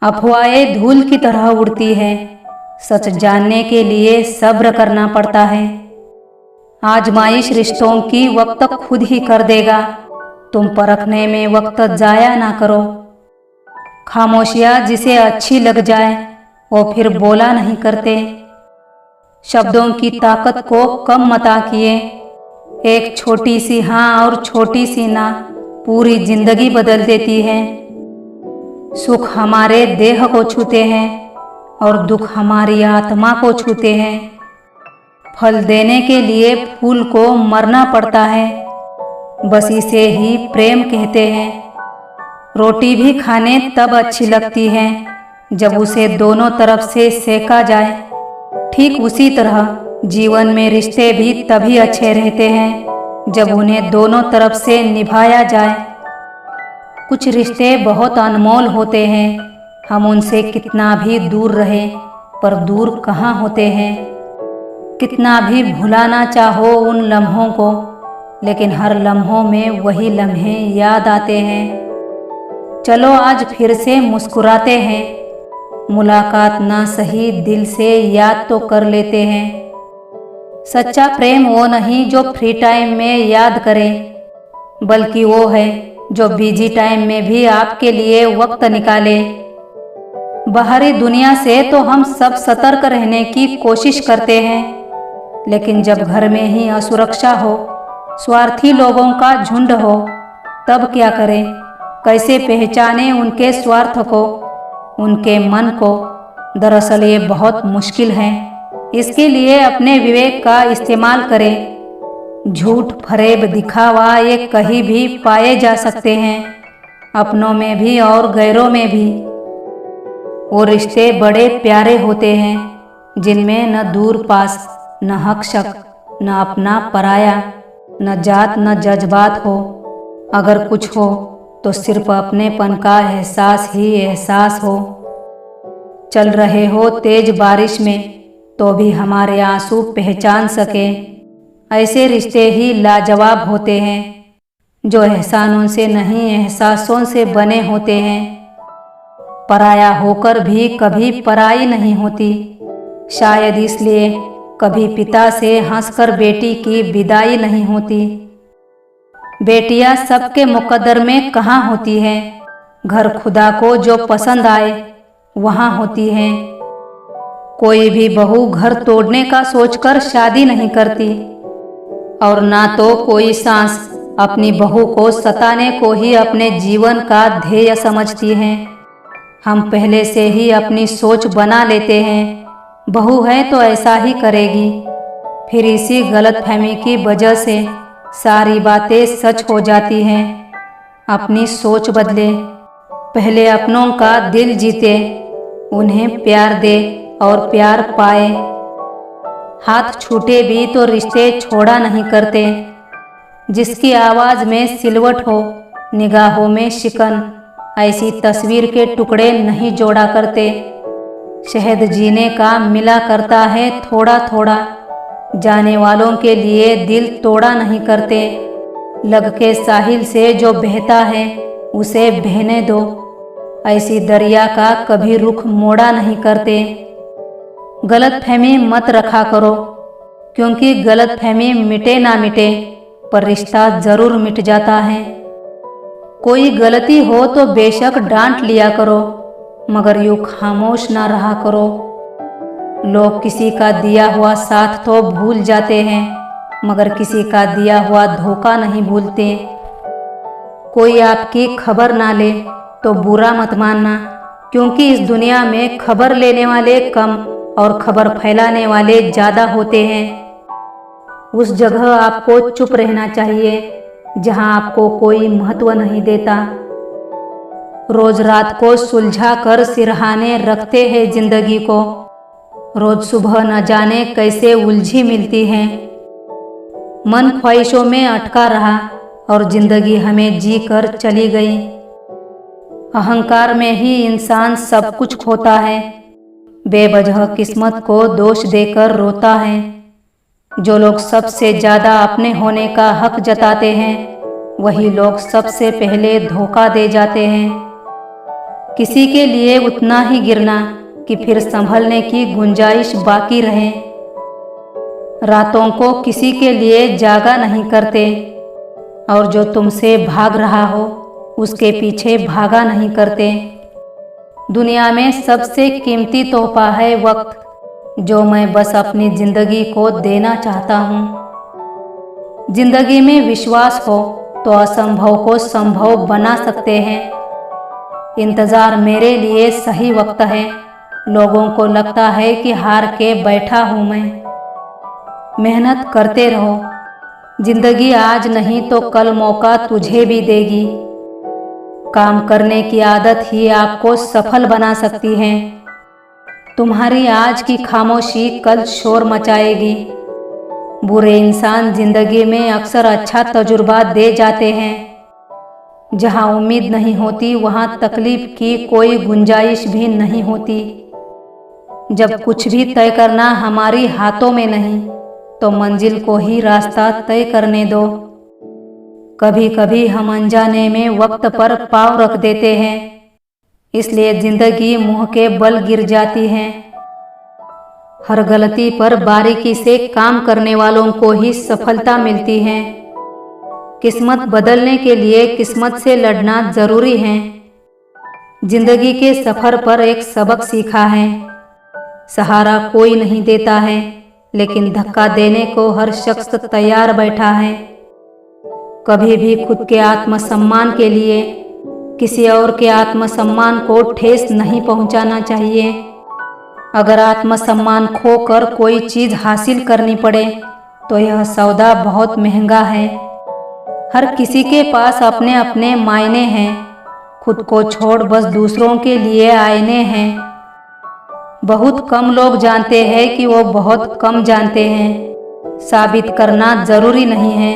अफवाहें धूल की तरह उड़ती है। सच जानने के लिए सब्र करना पड़ता है। आजमाइश रिश्तों की वक्त खुद ही कर देगा। तुम परखने में वक्त जाया ना करो। खामोशियाँ जिसे अच्छी लग जाए वो फिर बोला नहीं करते। शब्दों की ताकत को कम मत आंकिए। एक छोटी सी हाँ और छोटी सी ना पूरी जिंदगी बदल देती है। सुख हमारे देह को छूते हैं और दुख हमारी आत्मा को छूते हैं। फल देने के लिए फूल को मरना पड़ता है, बस इसे ही प्रेम कहते हैं। रोटी भी खाने तब अच्छी लगती है जब उसे दोनों तरफ से सेका जाए। ठीक उसी तरह जीवन में रिश्ते भी तभी अच्छे रहते हैं जब उन्हें दोनों तरफ से निभाया जाए। कुछ रिश्ते बहुत अनमोल होते हैं, हम उनसे कितना भी दूर रहे पर दूर कहाँ होते हैं। कितना भी भुलाना चाहो उन लम्हों को, लेकिन हर लम्हों में वही लम्हे याद आते हैं। चलो आज फिर से मुस्कुराते हैं, मुलाकात ना सही दिल से याद तो कर लेते हैं। सच्चा प्रेम वो नहीं जो फ्री टाइम में याद करे, बल्कि वो है जो बिजी टाइम में भी आपके लिए वक्त निकाले। बाहरी दुनिया से तो हम सब सतर्क रहने की कोशिश करते हैं, लेकिन जब घर में ही असुरक्षा हो, स्वार्थी लोगों का झुंड हो, तब क्या करें? कैसे पहचाने उनके स्वार्थ को, उनके मन को? दरअसल ये बहुत मुश्किल है। इसके लिए अपने विवेक का इस्तेमाल करें। झूठ, फरेब, दिखावा ये कहीं भी पाए जा सकते हैं, अपनों में भी और गैरों में भी। वो रिश्ते बड़े प्यारे होते हैं जिनमें न दूर पास, न हक शक, न अपना पराया, न जात न जज्बात हो। अगर कुछ हो तो सिर्फ अपनेपन का एहसास ही एहसास हो। चल रहे हो तेज बारिश में तो भी हमारे आंसू पहचान सके। ऐसे रिश्ते ही लाजवाब होते हैं जो एहसानों से नहीं एहसासों से बने होते हैं। पराया होकर भी कभी पराई नहीं होती, शायद इसलिए कभी पिता से हंसकर बेटी की विदाई नहीं होती। बेटियां सबके मुकद्दर में कहाँ होती हैं? घर खुदा को जो पसंद आए वहाँ होती हैं। कोई भी बहू घर तोड़ने का सोचकर शादी नहीं करती, और ना तो कोई सास अपनी बहू को सताने को ही अपने जीवन का ध्येय समझती है। हम पहले से ही अपनी सोच बना लेते हैं, बहू है तो ऐसा ही करेगी। फिर इसी गलतफहमी की वजह से सारी बातें सच हो जाती हैं। अपनी सोच बदले, पहले अपनों का दिल जीते, उन्हें प्यार दे और प्यार पाए। हाथ छूटे भी तो रिश्ते छोड़ा नहीं करते। जिसकी आवाज़ में सिलवट हो, निगाहों में शिकन, ऐसी तस्वीर के टुकड़े नहीं जोड़ा करते। शहद जीने का मिला करता है थोड़ा थोड़ा, जाने वालों के लिए दिल तोड़ा नहीं करते। लग के साहिल से जो बहता है उसे बहने दो, ऐसी दरिया का कभी रुख मोड़ा नहीं करते। गलतफहमी मत रखा करो, क्योंकि गलतफहमी मिटे ना मिटे पर रिश्ता जरूर मिट जाता है। कोई गलती हो तो बेशक डांट लिया करो, मगर यूं खामोश ना रहा करो। लोग किसी का दिया हुआ साथ तो भूल जाते हैं, मगर किसी का दिया हुआ धोखा नहीं भूलते। कोई आपकी खबर ना ले तो बुरा मत मानना, क्योंकि इस दुनिया में खबर लेने वाले कम और खबर फैलाने वाले ज़्यादा होते हैं। उस जगह आपको चुप रहना चाहिए जहां आपको कोई महत्व नहीं देता। रोज रात को सुलझा कर सिरहाने रखते हैं जिंदगी को, रोज सुबह न जाने कैसे उलझी मिलती है। मन ख्वाहिशों में अटका रहा और जिंदगी हमें जी कर चली गई। अहंकार में ही इंसान सब कुछ खोता है, बेवजह किस्मत को दोष देकर रोता है। जो लोग सबसे ज़्यादा अपने होने का हक जताते हैं, वही लोग सबसे पहले धोखा दे जाते हैं। किसी के लिए उतना ही गिरना कि फिर संभलने की गुंजाइश बाकी रहे। रातों को किसी के लिए जागा नहीं करते, और जो तुमसे भाग रहा हो उसके पीछे भागा नहीं करते। दुनिया में सबसे कीमती तोहफा है वक्त, जो मैं बस अपनी जिंदगी को देना चाहता हूँ। जिंदगी में विश्वास हो तो असंभव को संभव बना सकते हैं। इंतज़ार मेरे लिए सही वक्त है। लोगों को लगता है कि हार के बैठा हूँ मैं। मेहनत करते रहो। जिंदगी आज नहीं तो कल मौका तुझे भी देगी। काम करने की आदत ही आपको सफल बना सकती है। तुम्हारी आज की खामोशी कल शोर मचाएगी। बुरे इंसान जिंदगी में अक्सर अच्छा तजुर्बा दे जाते हैं। जहाँ उम्मीद नहीं होती वहाँ तकलीफ की कोई गुंजाइश भी नहीं होती। जब कुछ भी तय करना हमारी हाथों में नहीं, तो मंजिल को ही रास्ता तय करने दो। कभी कभी हम अनजाने में वक्त पर पाँव रख देते हैं, इसलिए जिंदगी मुंह के बल गिर जाती है। हर गलती पर बारीकी से काम करने वालों को ही सफलता मिलती है। किस्मत बदलने के लिए किस्मत से लड़ना जरूरी है। जिंदगी के सफर पर एक सबक सीखा है। सहारा कोई नहीं देता है, लेकिन धक्का देने को हर शख्स तैयार बैठा है। कभी भी खुद के आत्मसम्मान के लिए किसी और के आत्मसम्मान को ठेस नहीं पहुंचाना चाहिए। अगर आत्मसम्मान खोकर कोई चीज हासिल करनी पड़े तो यह सौदा बहुत महंगा है। हर किसी के पास अपने अपने मायने हैं। खुद को छोड़ बस दूसरों के लिए आईने हैं। बहुत कम लोग जानते हैं कि वो बहुत कम जानते हैं। साबित करना जरूरी नहीं है,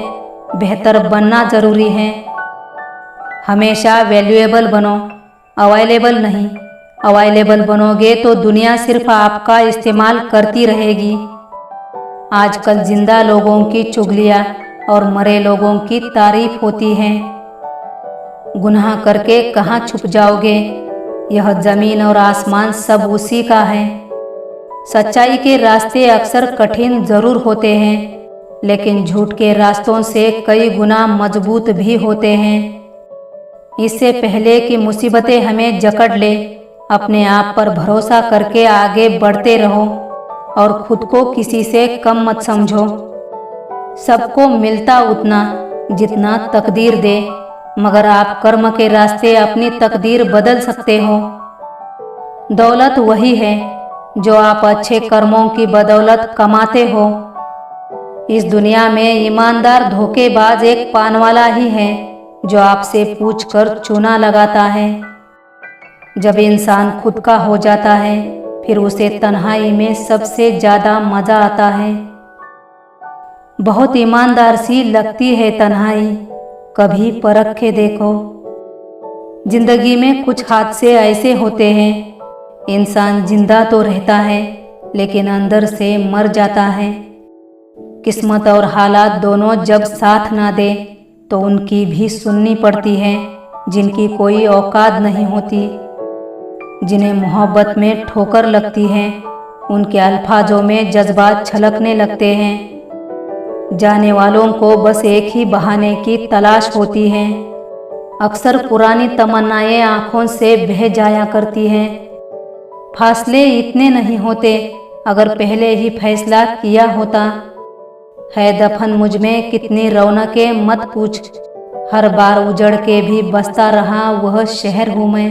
बेहतर बनना जरूरी है। हमेशा वैल्यूएबल बनो, अवेलेबल नहीं। अवेलेबल बनोगे तो दुनिया सिर्फ आपका इस्तेमाल करती रहेगी। आजकल जिंदा लोगों की चुगलियाँ और मरे लोगों की तारीफ होती है। गुनाह करके कहाँ छुप जाओगे? यह जमीन और आसमान सब उसी का है। सच्चाई के रास्ते अक्सर कठिन जरूर होते हैं, लेकिन झूठ के रास्तों से कई गुना मजबूत भी होते हैं। इससे पहले कि मुसीबतें हमें जकड़ ले, अपने आप पर भरोसा करके आगे बढ़ते रहो और खुद को किसी से कम मत समझो। सबको मिलता उतना जितना तकदीर दे, मगर आप कर्म के रास्ते अपनी तकदीर बदल सकते हो। दौलत वही है जो आप अच्छे कर्मों की बदौलत कमाते हो। इस दुनिया में ईमानदार धोखेबाज एक पान वाला ही है जो आपसे पूछकर चूना लगाता है। जब इंसान खुद का हो जाता है, फिर उसे तन्हाई में सबसे ज्यादा मजा आता है। बहुत ईमानदार सी लगती है तन्हाई, कभी परख के देखो। जिंदगी में कुछ हादसे ऐसे होते हैं, इंसान जिंदा तो रहता है लेकिन अंदर से मर जाता है। किस्मत और हालात दोनों जब साथ ना दे तो उनकी भी सुननी पड़ती है जिनकी कोई औकात नहीं होती। जिन्हें मोहब्बत में ठोकर लगती है, उनके अल्फाजों में जज्बात छलकने लगते हैं। जाने वालों को बस एक ही बहाने की तलाश होती है। अक्सर पुरानी तमन्नाएं आंखों से बह जाया करती हैं। फासले इतने नहीं होते अगर पहले ही फैसला किया होता। है दफन मुझ में कितनी रौनकें मत पूछ, हर बार उजड़ के भी बसता रहा वह शहर हूँ मैं।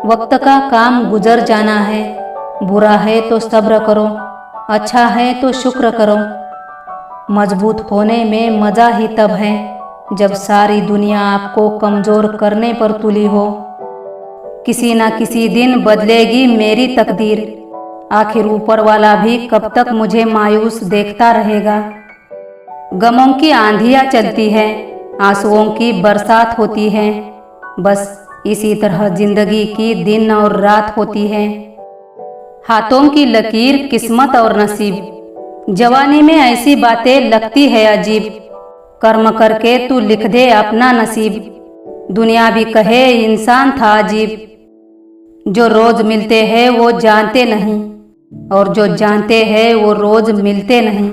वक्त का काम गुजर जाना है, बुरा है तो सब्र करो, अच्छा है तो शुक्र करो। मजबूत होने में मज़ा ही तब है जब सारी दुनिया आपको कमज़ोर करने पर तुली हो। किसी ना किसी दिन बदलेगी मेरी तकदीर, आखिर ऊपर वाला भी कब तक मुझे मायूस देखता रहेगा। गमों की आंधियाँ चलती है, आंसुओं की बरसात होती है, बस इसी तरह जिंदगी की दिन और रात होती है। हाथों की लकीर किस्मत और नसीब, जवानी में ऐसी बातें लगती है अजीब। कर्म करके तू लिख दे अपना नसीब, दुनिया भी कहे इंसान था अजीब। जो रोज मिलते हैं वो जानते नहीं, और जो जानते हैं वो रोज मिलते नहीं।